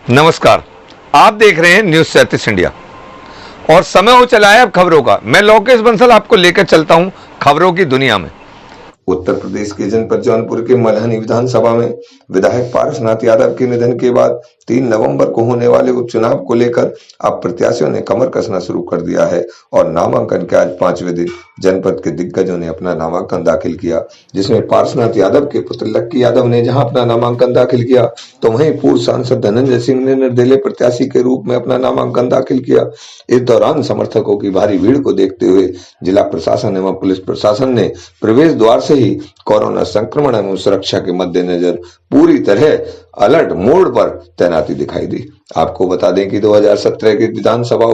नमस्कार। आप देख रहे हैं न्यूज 37 इंडिया और समय हो चला है अब खबरों का। मैं लोकेश बंसल आपको लेकर चलता हूं खबरों की दुनिया में। उत्तर प्रदेश के जनपद जौनपुर के मल्हनी विधानसभा में विधायक पारसनाथ यादव के निधन के बाद 3 नवंबर को होने वाले उपचुनाव को लेकर अब प्रत्याशियों ने कमर कसना शुरू कर दिया है और नामांकन के आज 5वें दिन जनपद के दिग्गजों ने अपना नामांकन दाखिल किया, जिसमें पारसनाथ यादव के पुत्र लक्की यादव ने जहां अपना नामांकन दाखिल किया, तो वहीं पूर्व सांसद धनंजय सिंह ने निर्दलीय प्रत्याशी के रूप में अपना नामांकन दाखिल किया। इस दौरान समर्थकों की भारी भीड़ को देखते हुए जिला प्रशासन एवं पुलिस प्रशासन ने प्रवेश द्वार से ही कोरोना संक्रमण एवं सुरक्षा के मद्देनजर पूरी तरह अलर्ट मोड पर तैनाती दिखाई दी। आपको बता दें कि 2017 के विधानसभा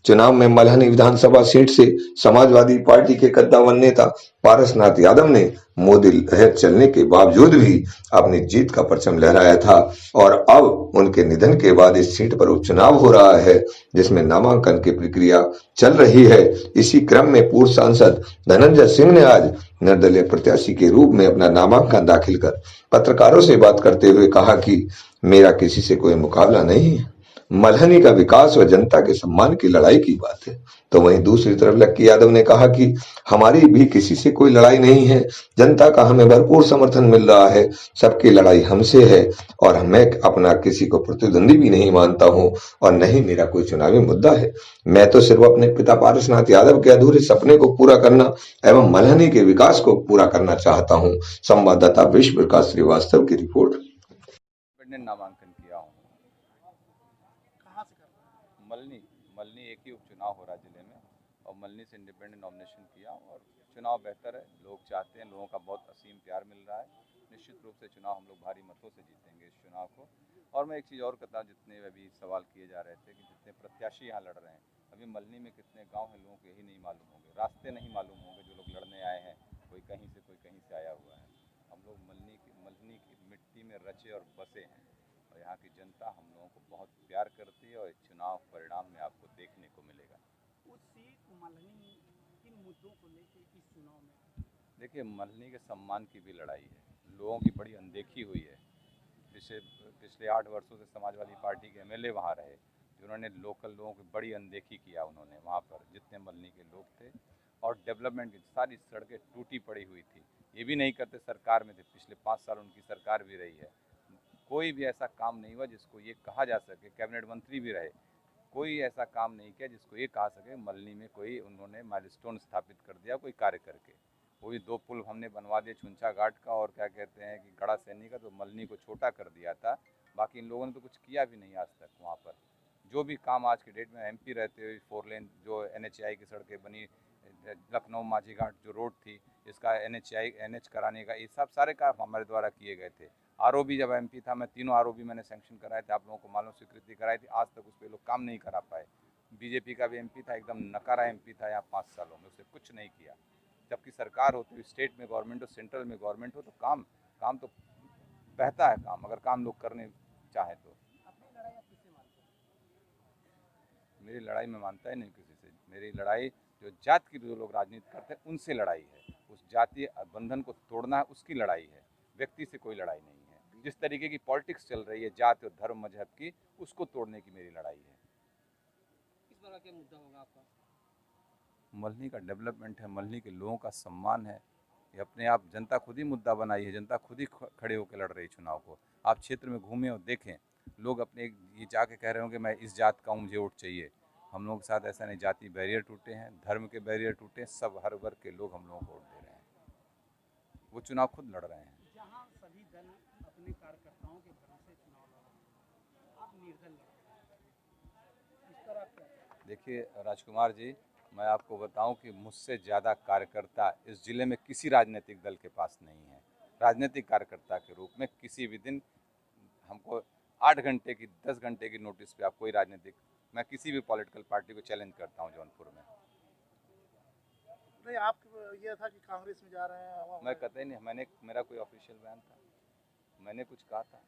चुनाव में मल्हनी विधानसभा सीट से समाजवादी पार्टी के कद्दावर नेता पारसनाथ यादव ने मोदी लहर चलने के बावजूद भी अपनी जीत का परचम लहराया था और अब उनके निधन के बाद इस सीट पर उपचुनाव हो रहा है, जिसमें नामांकन की प्रक्रिया चल रही है। इसी क्रम में पूर्व सांसद धनंजय सिंह ने आज निर्दलीय प्रत्याशी के रूप में अपना नामांकन दाखिल कर पत्रकारों से बात करते हुए कहा कि मेरा किसी से कोई मुकाबला नहीं है, मल्हनी का विकास व जनता के सम्मान की लड़ाई की बात है। तो वहीं दूसरी तरफ लक्की यादव ने कहा कि हमारी भी किसी से कोई लड़ाई नहीं है, जनता का हमें भरपूर समर्थन मिल रहा है, सबकी लड़ाई हमसे है और मैं अपना किसी को प्रतिद्वंदी भी नहीं मानता हूं और न ही मेरा कोई चुनावी मुद्दा है। मैं तो सिर्फ अपने पिता पारसनाथ यादव के अधूरे सपने को पूरा करना एवं मल्हनी के विकास को पूरा करना चाहता हूं। संवाददाता विश्व प्रकाश श्रीवास्तव की रिपोर्ट। नामांकन किया हूँ। कहाँ से कर मल्हनी मल्हनी एक ही उपचुनाव हो रहा है जिले में और मल्हनी से इंडिपेंडेंट नॉमिनेशन किया और चुनाव बेहतर है, लोग चाहते हैं, लोगों का बहुत असीम प्यार मिल रहा है। निश्चित रूप से चुनाव हम लोग भारी मतों से जीतेंगे इस चुनाव को। और मैं एक चीज़ और कहता हूँ, जितने अभी सवाल किए जा रहे थे कि जितने प्रत्याशी यहाँ लड़ रहे हैं, अभी मल्हनी में कितने गाँव हैं लोगों को यही नहीं मालूम होंगे, रास्ते नहीं मालूम होंगे जो लोग लड़ने आए हैं, कोई कहीं से कोई कहीं से आया हुआ है। हम लोग मल्हनी की मिट्टी में रचे और बसे हैं और यहाँ की जनता हम लोगों को बहुत प्यार करती है और चुनाव परिणाम में आपको देखने को मिलेगा। उस सीट मल्हनी किन मुद्दों को लेकर इस चुनाव में? देखिए, मल्हनी के सम्मान की भी लड़ाई है, लोगों की बड़ी अनदेखी हुई है। पिछले 8 वर्षों से समाजवादी पार्टी के एमएलए वहाँ रहे, जिन्होंने लोकल लोगों की बड़ी अनदेखी किया। उन्होंने वहाँ पर जितने मल्हनी के लोग थे और डेवलपमेंट की सारी सड़कें टूटी पड़ी हुई थी, ये भी नहीं करते, सरकार में थे, पिछले 5 साल उनकी सरकार भी रही है, कोई भी ऐसा काम नहीं हुआ जिसको ये कहा जा सके, कैबिनेट मंत्री भी रहे, कोई ऐसा काम नहीं किया जिसको ये कहा सके मल्हनी में कोई उन्होंने माइलस्टोन स्थापित कर दिया कोई कार्य करके। वही 2 पुल हमने बनवा दिए, छुंछा घाट का और क्या कहते हैं कि गड़ा सैनी का, तो मल्हनी को छोटा कर दिया था। बाकी इन लोगों ने तो कुछ किया भी नहीं आज तक। वहाँ पर जो भी काम आज के डेट में एमपी रहते हुए 4 लेन जो एनएचएआई की सड़कें बनी, लखनऊ माझी घाट जो रोड थी इसका एनएच कराने का, ये सब सारे काम हमारे द्वारा किए गए थे। आरओबी जब एमपी था, मैं 3 आरओबी मैंने सैंक्शन कराए थे, आप लोगों को मालूम, स्वीकृति कराई थी, आज तक उस पर लोग काम नहीं करा पाए। बीजेपी का भी एमपी था, एकदम नकारा एमपी था यहाँ 5 सालों में, उसने कुछ नहीं किया। जबकि सरकार होती हुई, स्टेट में गवर्नमेंट हो, सेंट्रल में गवर्नमेंट हो, तो काम तो बहता है काम, अगर काम लोग करने चाहें तो। अपनी लड़ाई आप किससे मानते हैं? मेरी लड़ाई में मानता ही नहीं किसी से। मेरी लड़ाई जो जात की जो लोग राजनीति करते हैं उनसे लड़ाई है, उस जातीय बंधन को तोड़ना है, उसकी लड़ाई है, व्यक्ति से कोई लड़ाई नहीं है। जिस तरीके की पॉलिटिक्स चल रही है जाति और धर्म मजहब की, उसको तोड़ने की मेरी लड़ाई है। किस तरह का मुद्दा होगा आपका? मल्हनी का डेवलपमेंट है, मल्हनी के लोगों का सम्मान है, ये अपने आप जनता खुद ही मुद्दा बनाई है, जनता खुद ही खड़े होकर लड़ रही है चुनाव को। आप क्षेत्र में घूमें और देखें, लोग अपने ये जाके कह रहे होंगे मैं इस जात का हूँ, मुझे वोट चाहिए। हम लोगों के साथ ऐसा नहीं, जाति बैरियर टूटे हैं, धर्म के बैरियर टूटे हैं, सब हर वर्ग के लोग हम लोगों को वोट दे रहे हैं, वो चुनाव खुद लड़ रहे हैं। जहां सभी दल अपने कार्यकर्ताओं के भरोसे चुनाव लड़ रहे हैं, आप निर्दल लड़ रहे हैं, इस तरह क्या? देखिए राजकुमार जी, मैं आपको बताऊं कि मुझसे ज़्यादा कार्यकर्ता इस ज़िले में किसी राजनीतिक दल के पास नहीं है। राजनीतिक कार्यकर्ता के रूप में किसी भी दिन हमको 8 घंटे की 10 घंटे की नोटिस पे आप कोई राजनीतिक, मैं किसी भी पॉलिटिकल पार्टी को चैलेंज करता हूं जौनपुर में। नहीं, आप ये था कि कांग्रेस में जा रहे हैं? मैं कतई नहीं, मेरा कोई ऑफिशियल बयान था, मैंने कुछ कहा था?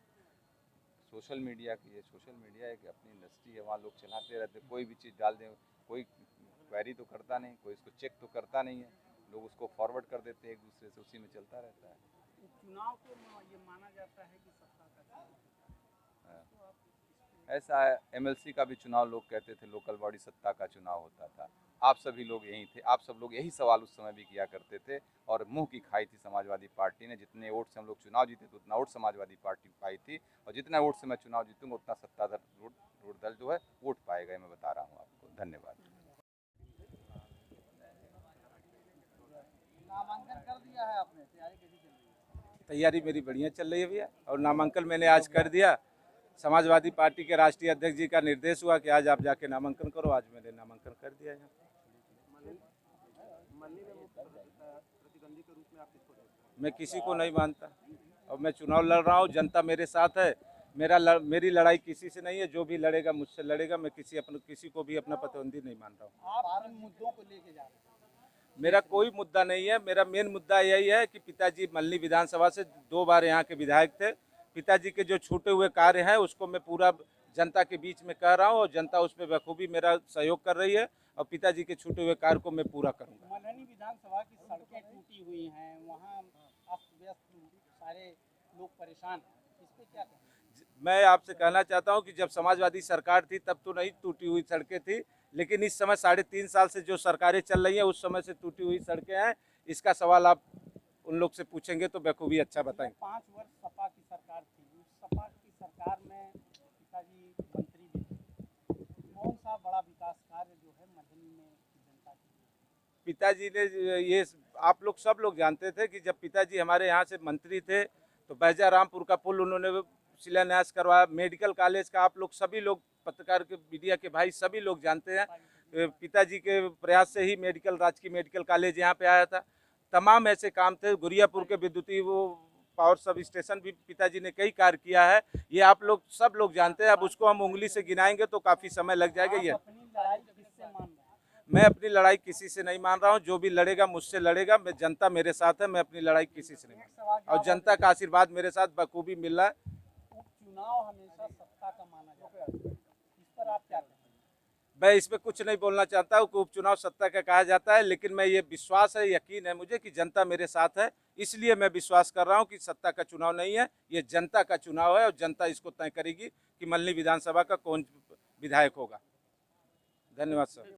सोशल मीडिया की, ये सोशल मीडिया एक अपनी इंडस्ट्री है, वहाँ लोग चलाते रहते, कोई भी चीज़ डाल दें, कोई क्वेरी तो करता नहीं, कोई इसको चेक तो करता नहीं है, लोग उसको फॉरवर्ड कर देते हैं एक दूसरे से, उसी में चलता रहता है। चुनाव को ये माना जाता है कि सत्ता का चुनाव होता है, तो आप इस पे ऐसा है, एमएलसी का भी चुनाव लोग कहते थे लोकल बॉडी सत्ता का चुनाव होता था। आप सभी लोग यही थे, आप सब लोग यही सवाल उस समय भी किया करते थे और मुंह की खाई थी समाजवादी पार्टी ने। जितने वोट से हम लोग चुनाव जीते थे उतना वोट समाजवादी पार्टी पाई थी, और जितना वोट से मैं चुनाव जीतूंगा उतना सत्ताधार दल जो है वोट पाएगा। मैं बता रहा हूँ आपको। धन्यवाद। नामांकन कर दिया है आपने, तैयारी कैसी चल रही है? तैयारी मेरी बढ़िया चल रही है भैया, और नामांकन मैंने आज कर दिया। समाजवादी पार्टी के राष्ट्रीय अध्यक्ष जी का निर्देश हुआ कि आज आप जाके नामांकन करो। आज मैंने नामांकन कर दिया यहाँ। प्रतिद्वंदी के रूप में आप किसको देखते हैं? मैं किसी को नहीं मानता, और मैं चुनाव लड़ रहा हूँ, जनता मेरे साथ है। मेरी लड़ाई किसी से नहीं है, जो भी लड़ेगा मुझसे लड़ेगा। मैं किसी को भी अपना प्रतिद्वंदी नहीं मान रहा हूँ। आप किन मुद्दों को लेके जा रहे हैं? मेरा कोई मुद्दा नहीं है। मेरा मेन मुद्दा यही है कि पिताजी मल्हनी विधानसभा से 2 बार यहाँ के विधायक थे। पिताजी के जो छूटे हुए कार्य हैं उसको मैं पूरा जनता के बीच में कह रहा हूँ, और जनता उस पर बखूबी मेरा सहयोग कर रही है, और पिताजी के छूटे हुए कार्य को मैं पूरा करूँगा। मल्हनी विधानसभा की सड़कें टूटी हुई हैं, वहाँ अस्त व्यस्त सारे लोग परेशान हैं, इस पे क्या कहेंगे? मैं आपसे कहना चाहता हूं कि जब समाजवादी सरकार थी तब तो नहीं टूटी हुई सड़कें थी, लेकिन इस समय 3.5 साल से जो सरकारें चल रही हैं उस समय से टूटी हुई सड़कें हैं। इसका सवाल आप उन लोग से पूछेंगे तो बखूबी अच्छा बताएंगे। 5 वर्ष सपा की सरकार थी, उस सपा की सरकार में पिताजी मंत्री भी थे। कौन सा बड़ा विकास कार्य जो है मल्हनी में जनता की? पिताजी ने ये आप लोग सब लोग जानते थे कि जब पिताजी हमारे यहाँ से मंत्री थे तो बैजा रामपुर का पुल उन्होंने शिलान्यास करवाया। मेडिकल कॉलेज का आप लोग सभी लोग, पत्रकार के मीडिया के भाई सभी लोग जानते हैं, पिताजी के प्रयास से ही राजकीय मेडिकल कॉलेज यहाँ पे आया था। तमाम ऐसे काम थे। गुरियापुर के विद्युतीय वो पावर सब स्टेशन भी पिताजी ने कई कार्य किया है। ये आप लोग सब लोग जानते हैं। अब उसको हम उंगली से गिनाएंगे तो काफ़ी समय लग जाएगा। ये अपनी लड़ाई किससे मान रहे हैं? मैं अपनी लड़ाई किसी से नहीं मान रहा हूँ। जो भी लड़ेगा मुझसे लड़ेगा। मैं जनता मेरे साथ है, मैं अपनी लड़ाई किसी से नहीं मान रहा हूँ, और जनता का आशीर्वाद मेरे साथ बखूबी मिल रहा है। उपचुनाव हमेशा सत्ता का माना जाता है, इस पर आप क्या कहेंगे? मैं इस पर कुछ नहीं बोलना चाहता हूँ कि उपचुनाव सत्ता का कहा जाता है, लेकिन मैं ये विश्वास है, यकीन है मुझे कि जनता मेरे साथ है। इसलिए मैं विश्वास कर रहा हूँ कि सत्ता का चुनाव नहीं है, ये जनता का चुनाव है, और जनता इसको तय करेगी कि मल्हनी विधानसभा का कौन विधायक होगा। धन्यवाद सर।